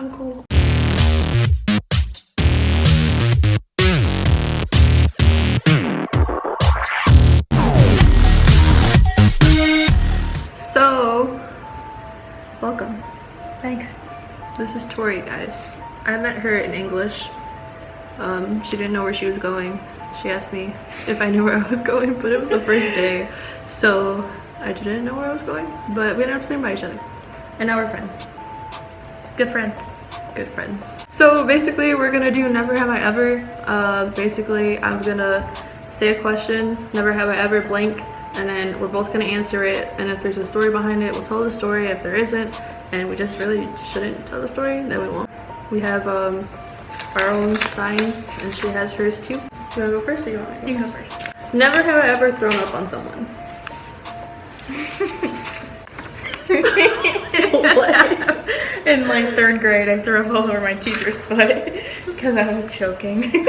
I'm cool. So, welcome. Thanks. This is Tori, guys. I met her in English. She didn't know where she was going. She asked me if I knew where I was going, but it was the first day, so I didn't know where I was going. But we ended up sitting by each other, and now we're friends. Good friends. Good friends. So basically, we're gonna do Never Have I Ever. Basically, I'm gonna say a question, Never Have I Ever blank, and then we're both gonna answer it. And if there's a story behind it, we'll tell the story. If there isn't, and we just really shouldn't tell the story, then we won't. We have our own signs, and she has hers too. You wanna go first, or you want me to go? You can go first. Never have I ever thrown up on someone. What? In like 3rd grade, I threw up all over my teacher's foot because I was choking. It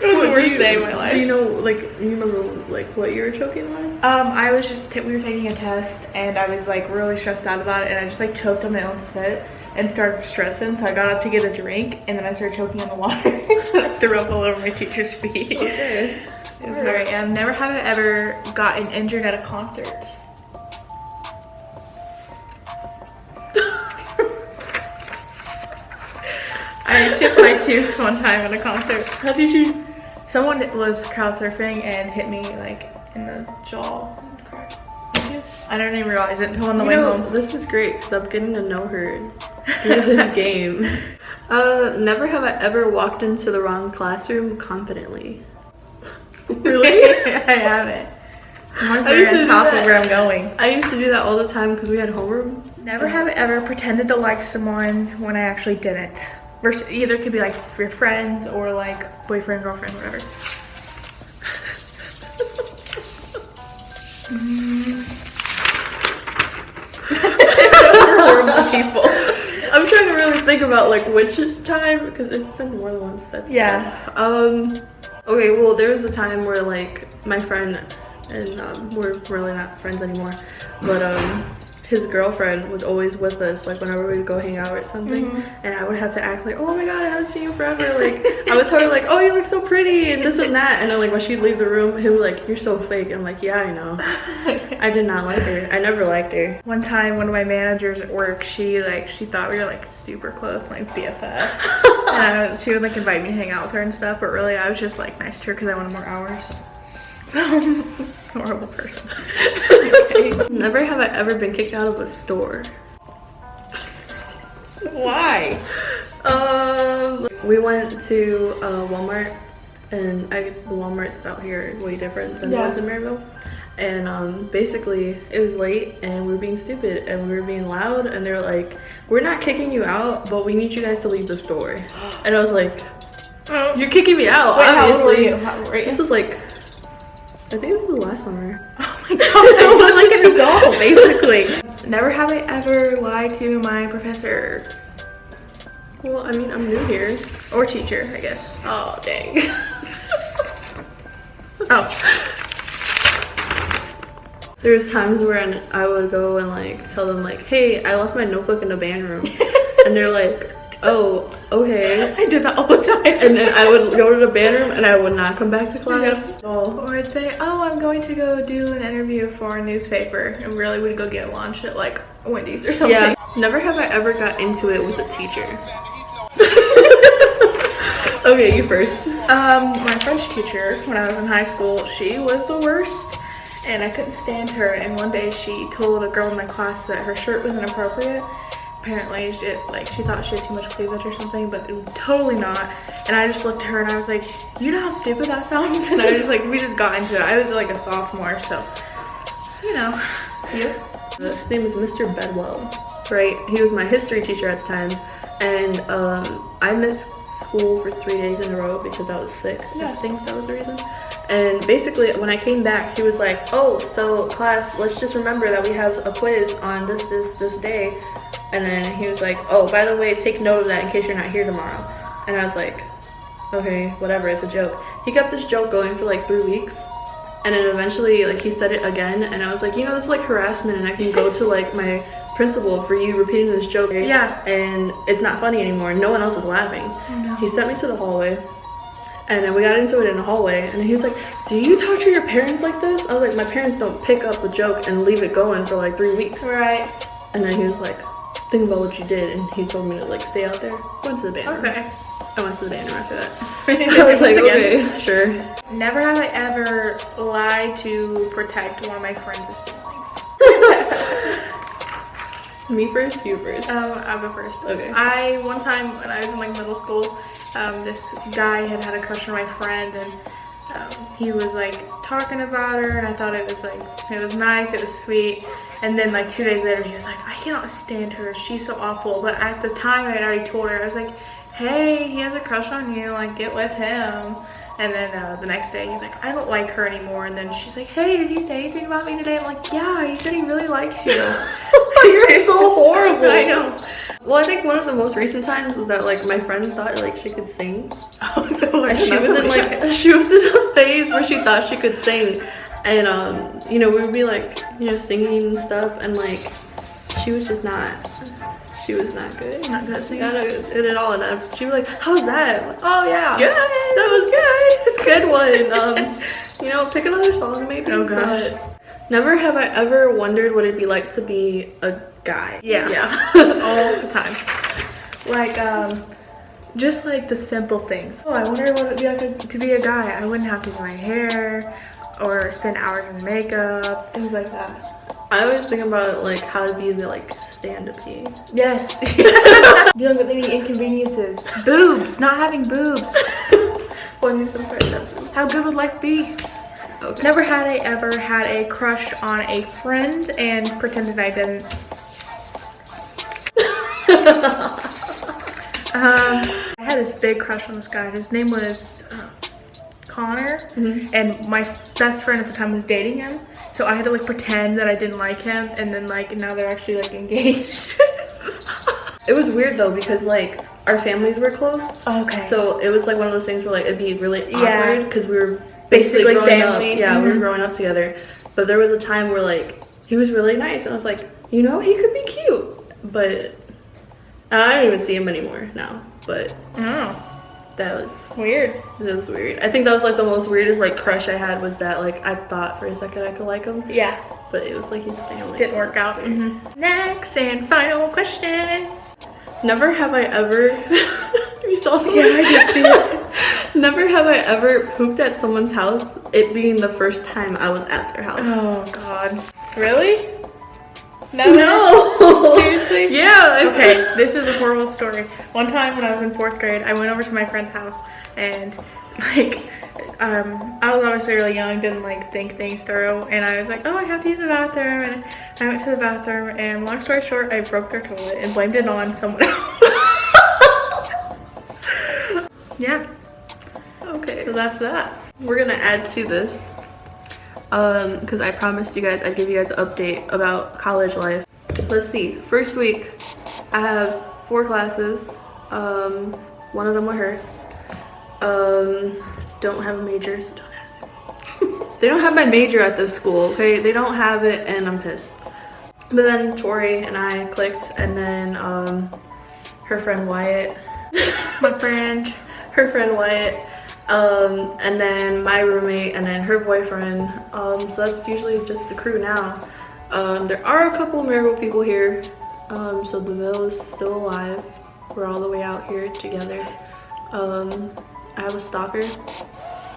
was the worst day of my life. Do you know, like, you remember like what you were choking on? I was just we were taking a test, and I was like really stressed out about it, and I just like choked on my own spit and started stressing. So I got up to get a drink, and then I started choking on the water. I threw up all over my teacher's feet. Okay. It was very. Never have I ever gotten injured at a concert. I chipped my tooth one time at a concert. How did you? Someone was crowd surfing and hit me like in the jaw. I didn't even realize it until on the way home. This is great because I'm getting to know her through this game. Never have I ever walked into the wrong classroom confidently. Really? I haven't. I'm always very on top of where I'm going. I used to do that all the time because we had homeroom. Never have I ever pretended to like someone when I actually didn't. Versus, either it could be like your friends or like boyfriend, girlfriend, whatever. Horrible people. I'm trying to really think about like which time because it's been more than once. Yeah. Okay, well there was a time where like my friend and we're really not friends anymore, but his girlfriend was always with us like whenever we would go hang out or something, and I would have to act like, oh my god, I haven't seen you forever. Like I would tell her like, oh, you look so pretty and this and that, and then like when she'd leave the room, he was like, you're so fake. I'm like, yeah, I know. I did not like her. I never liked her. One time, one of my managers at work, she thought we were like super close, like BFFs. And she would like invite me to hang out with her and stuff, but really I was just like nice to her because I wanted more hours. So, horrible person. Okay. Never have I ever been kicked out of a store. Why? We went to Walmart, and the Walmarts out here are way different than the ones in Maryville. And basically it was late and we were being stupid and we were being loud, and they were like, we're not kicking you out, but we need you guys to leave the store. And I was like, oh, you're kicking me out. Wait, obviously. How old were you? This was like, I think this was the last summer. Oh my god, I was like an adult, basically. Never have I ever lied to my professor. Well, I mean, I'm new here. Or teacher, I guess. Oh, dang. Oh. There's times where I would go and like tell them like, hey, I left my notebook in the band room. And they're like, oh, okay. I did that all the time. And then I would go to the band room and I would not come back to class. Yes. Or I'd say, oh, I'm going to go do an interview for a newspaper, and really would go get lunch at like Wendy's or something. Yeah. Never have I ever got into it with a teacher. Okay, you first. My French teacher, when I was in high school, she was the worst, and I couldn't stand her. And one day she told a girl in my class that her shirt was inappropriate. Apparently she thought she had too much cleavage or something, but it was totally not. And I just looked at her and I was like, you know how stupid that sounds? And I was just like, we just got into it. I was like a sophomore, so you know. You? His name is Mr. Bedwell, right? He was my history teacher at the time, and I missed school for 3 days in a row because I was sick. Yeah. I think that was the reason. And basically when I came back, he was like, oh, so class, let's just remember that we have a quiz on this day. And then he was like, oh, by the way, take note of that in case you're not here tomorrow. And I was like, okay, whatever, it's a joke. He kept this joke going for like 3 weeks. And then eventually, like, he said it again, and I was like, you know, this is like harassment, and I can go to like my principal for you repeating this joke. Yeah. And it's not funny anymore. No one else is laughing. Oh, no. He sent me to the hallway. And then we got into it in the hallway. And he was like, do you talk to your parents like this? I was like, my parents don't pick up a joke and leave it going for like 3 weeks. Right. And then he was like, think about what you did. And he told me to like stay out there. Went to the band room. Okay. I went to the band room after that. I was like, okay, sure. Never have I ever lied to protect one of my friends' feelings. Me first, you first. I'll go first. Okay. One time when I was in like middle school, this guy had a crush on my friend, and he was like talking about her, and I thought it was nice, it was sweet. And then like 2 days later, he was like, I cannot stand her, she's so awful. But at this time, I had already told her, I was like, hey, he has a crush on you, like get with him. And then the next day, he's like, I don't like her anymore. And then she's like, hey, did he say anything about me today? I'm like, yeah, he said he really likes you. You're so horrible. I know. Well, I think one of the most recent times was that like my friend thought like she could sing. Oh no, And she was in a phase where she thought she could sing. And you know, we would be like, you know, singing and stuff, and like she was just not good. Not good singing. Not good at all. And she was like, how's that? I'm like, oh yeah. Good. That was good. It's a good one. You know, pick another song maybe. Oh gosh. But never have I ever wondered what it'd be like to be a guy. Yeah. All the time. Like, just like the simple things. Oh, I wonder what it'd be like to be a guy. I wouldn't have to do my hair or spend hours in makeup, things like that. I always think about like how to be the like stand-up-y. Yes. Dealing with any inconveniences. Boobs. Not having boobs. Wanting some friends. How good would life be? Okay. Never had I ever had a crush on a friend and pretended I didn't. I had this big crush on this guy. His name was Connor, and my best friend at the time was dating him. So I had to like pretend that I didn't like him, and then like now they're actually like engaged. It was weird though because like our families were close. Okay. So it was like one of those things where like it'd be really Yeah. awkward because we were basically growing family. up. Yeah, we were growing up together. But there was a time where like he was really nice, and I was like, you know, he could be cute. But I don't even see him anymore now. But Oh, that was weird. weird. I think that was like the most weirdest like crush I had was that like I thought for a second I could like him. Yeah. But it was like his family. Didn't so work it's out. weird. Next and final question. Never have I ever. You saw something? Yeah, I did see it. Never have I ever pooped at someone's house, it being the first time I was at their house. Oh God. Really? Never? No. Seriously? Yeah. Okay, this is a horrible story. One time when I was in 4th grade, I went over to my friend's house, and like I was obviously really young, didn't like think things through, and I was like, oh, I have to use the bathroom, and I went to the bathroom, and long story short, I broke their toilet and blamed it on someone else. Yeah. Okay. So that's that. We're gonna add to this because I promised you guys I'd give you guys an update about college life. Let's see. First week, I have 4 classes. One of them with her. Don't have a major, so don't ask me. They don't have my major at this school, okay? They don't have it, and I'm pissed. But then Tori and I clicked, and then her friend Wyatt. My friend. Her friend Wyatt. And then my roommate, and then her boyfriend. So that's usually just the crew now. There are a couple married people here. So DeVille is still alive. We're all the way out here together. I have a stalker.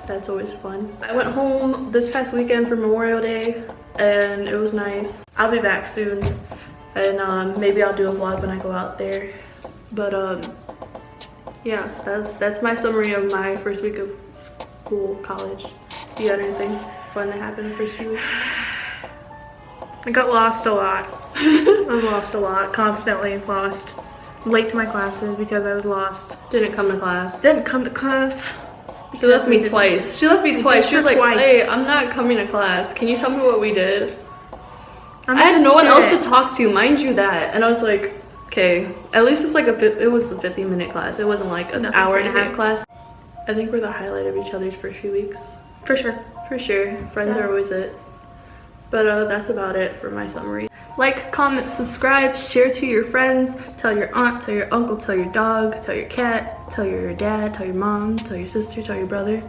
That's always fun. I went home this past weekend for Memorial Day, and it was nice. I'll be back soon, and maybe I'll do a vlog when I go out there. But yeah, that's my summary of my first week of school, college. You got anything fun that happened the first few weeks? I got lost a lot. I was lost a lot, constantly lost. Late to my classes because I was lost. Didn't come to class. Didn't come to class. She left me twice. She left me twice. She was like, twice. hey, I'm not coming to class. Can you tell me what we did? I'm I had no one else upset. to talk to, mind you that. And I was like, okay, at least it's like it was a 50-minute class. It wasn't like an Nothing hour and a crazy. half class. I think we're the highlight of each other's first few weeks. For sure. For sure. Friends Yeah. are always it. But that's about it for my summary. Like, comment, subscribe, share to your friends, tell your aunt, tell your uncle, tell your dog, tell your cat, tell your dad, tell your mom, tell your sister, tell your brother,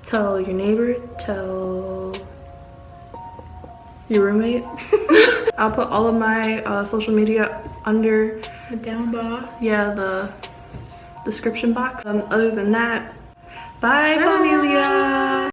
tell your neighbor, tell your roommate. I'll put all of my social media under Down below. Yeah, the description box. Other than that, bye, Familia.